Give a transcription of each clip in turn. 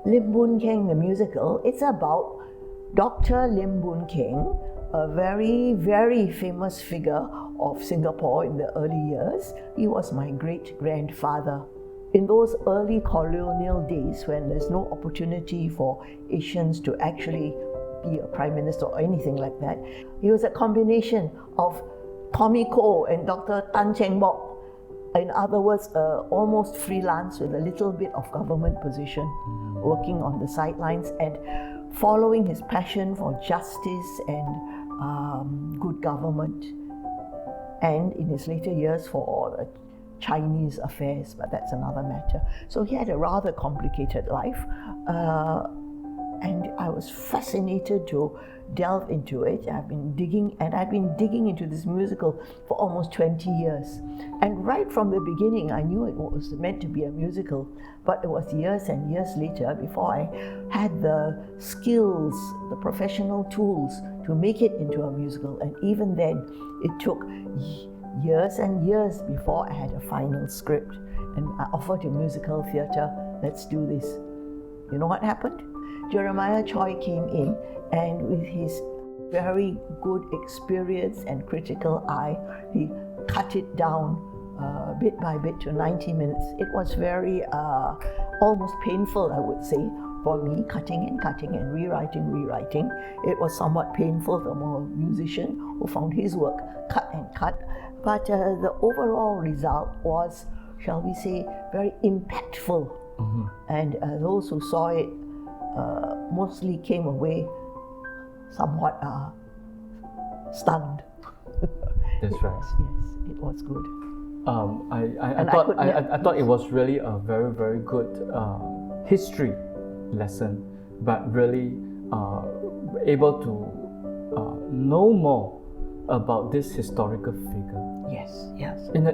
Lim Boon Keng, the musical, it's about Dr. Lim Boon Keng, a very, very famous figure of Singapore in the early years. He was my great-grandfather. In those early colonial days when there's no opportunity for Asians to actually be a prime minister or anything like that, he was a combination of Tommy Koh and Dr. Tan Cheng Bock. In other words, almost freelance with a little bit of government position, working on the sidelines and following his passion for justice and good government, and in his later years for the Chinese affairs, but that's another matter. So he had a rather complicated life, and I was fascinated to delve into it. I've been digging into this musical for almost 20 years. And right from the beginning, I knew it was meant to be a musical, but it was years and years later before I had the skills, the professional tools to make it into a musical. And even then, it took years and years before I had a final script. And I offered to musical theatre, let's do this. You know what happened? Jeremiah Choi came in, and with his very good experience and critical eye, he cut it down bit by bit to 90 minutes. It was very almost painful, I would say, for me, cutting and rewriting. It was somewhat painful for a musician who found his work cut and cut. But the overall result was, shall we say, very impactful. And those who saw it mostly came away somewhat stunned. That's right. Yes, it was good. I thought it was really a very, very good history lesson, but really able to know more about this historical figure. Yes. In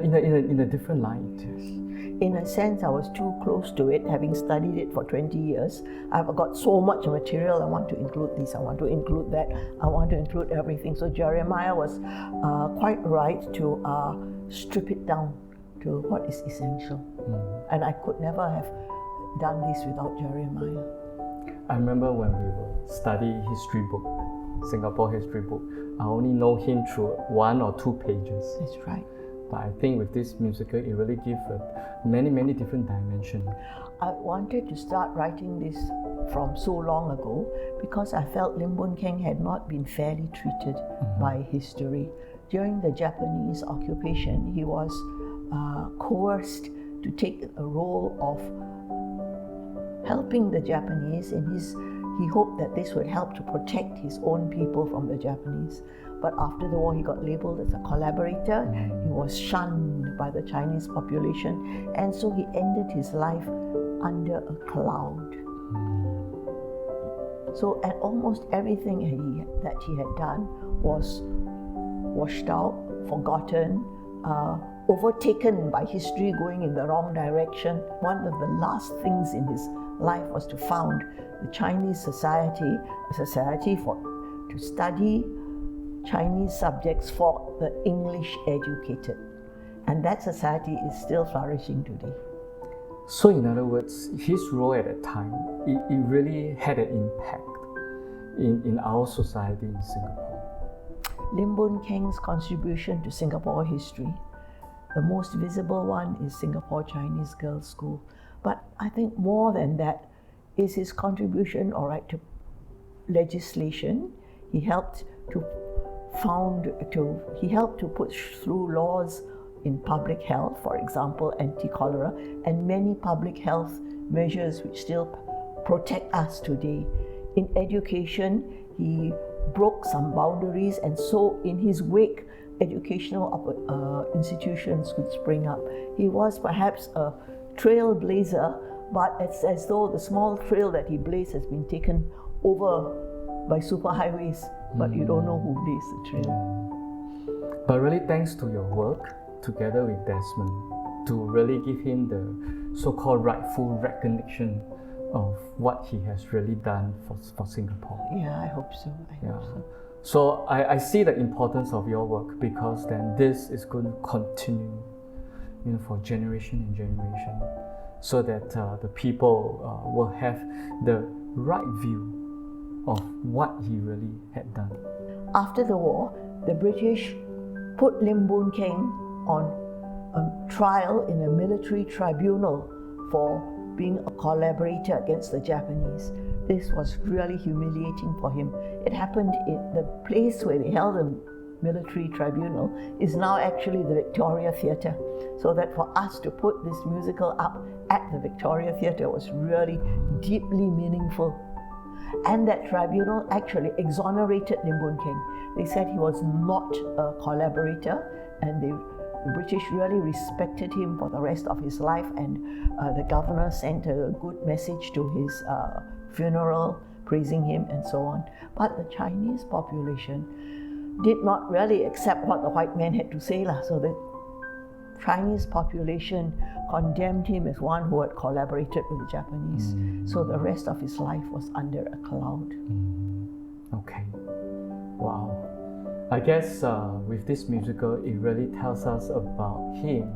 a different light. Yes. In a sense, I was too close to it, having studied it for 20 years. I've got so much material. I want to include this, I want to include that, I want to include everything. So Jeremiah was quite right to strip it down to what is essential. And I could never have done this without Jeremiah. I remember when we were studying history book, Singapore history book, I only know him through 1 or 2 pages. That's right. But I think with this musical, it really gives many different dimensions. I wanted to start writing this from so long ago because I felt Lim Boon Keng had not been fairly treated by history. During the Japanese occupation, he was coerced to take a role of helping the Japanese, and he hoped that this would help to protect his own people from the Japanese. But after the war, he got labeled as a collaborator. He was shunned by the Chinese population, and so he ended his life under a cloud. So, and almost everything that he had done was washed out, forgotten, overtaken by history going in the wrong direction. One of the last things in his life was to found the Chinese Society, a society to study Chinese subjects for the English educated. And that society is still flourishing today. So in other words, his role at that time, it really had an impact in our society in Singapore. Lim Boon Keng's contribution to Singapore history, the most visible one is Singapore Chinese Girls' School. But I think more than that is his contribution, to legislation. He helped to put through laws in public health, for example, anti-cholera, and many public health measures which still protect us today. In education, he broke some boundaries, and so in his wake, educational institutions could spring up. He was perhaps a trailblazer, but it's as though the small trail that he blazed has been taken over by superhighways, but you don't know who blazed the trail. But really thanks to your work together with Desmond to really give him the so-called rightful recognition of what he has really done for Singapore. Yeah, I hope so. I hope so. So I see the importance of your work, because then this is going to continue, for generation and generation. so that the people will have the right view of what he really had done. After the war, the British put Lim Boon Keng on a trial in a military tribunal for being a collaborator against the Japanese. This was really humiliating for him. It happened in the place where they held the military tribunal is now actually the Victoria Theatre. So that for us to put this musical up at the Victoria Theatre was really deeply meaningful. And that tribunal actually exonerated Lim Boon Keng. They said he was not a collaborator, and the British really respected him for the rest of his life, and the governor sent a good message to his funeral, praising him and so on. But the Chinese population did not really accept what the white man had to say. So the Chinese population condemned him as one who had collaborated with the Japanese. So the rest of his life was under a cloud. Okay. Wow. I guess with this musical, it really tells us about him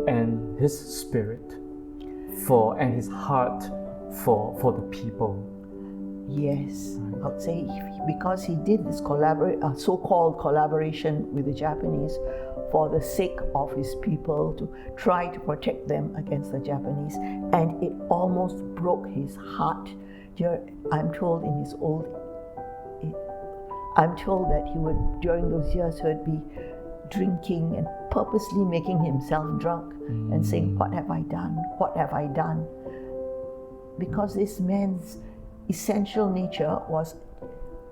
and his spirit and his heart for the people. Yes, I would say because he did this so-called collaboration with the Japanese for the sake of his people, to try to protect them against the Japanese, and it almost broke his heart. I'm told that he would, during those years, he would be drinking and purposely making himself drunk and saying, "What have I done? What have I done?" Because this man's essential nature was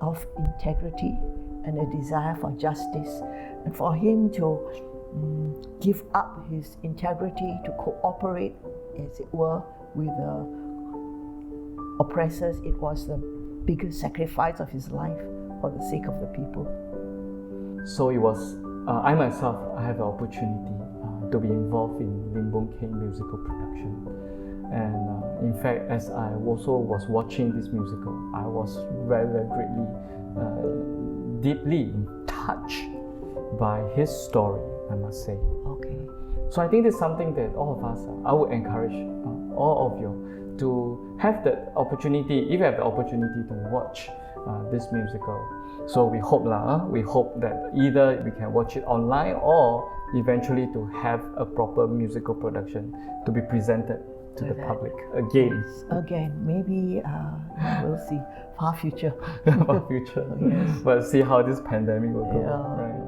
of integrity and a desire for justice. And for him to give up his integrity, to cooperate, as it were, with the oppressors, it was the biggest sacrifice of his life for the sake of the people. So it was, I myself, I have the opportunity to be involved in Lim Boon Keng musical production. And in fact, as I also was watching this musical, I was very, very greatly, deeply touched by his story, I must say. Okay. So I think it's something that all of us, I would encourage all of you to have the opportunity, if you have the opportunity to watch this musical. So we hope that either we can watch it online or eventually to have a proper musical production to be presented to the public again. Again, maybe we'll see. Far future. Far future. Yes. But see how this pandemic will go. Yeah. Right?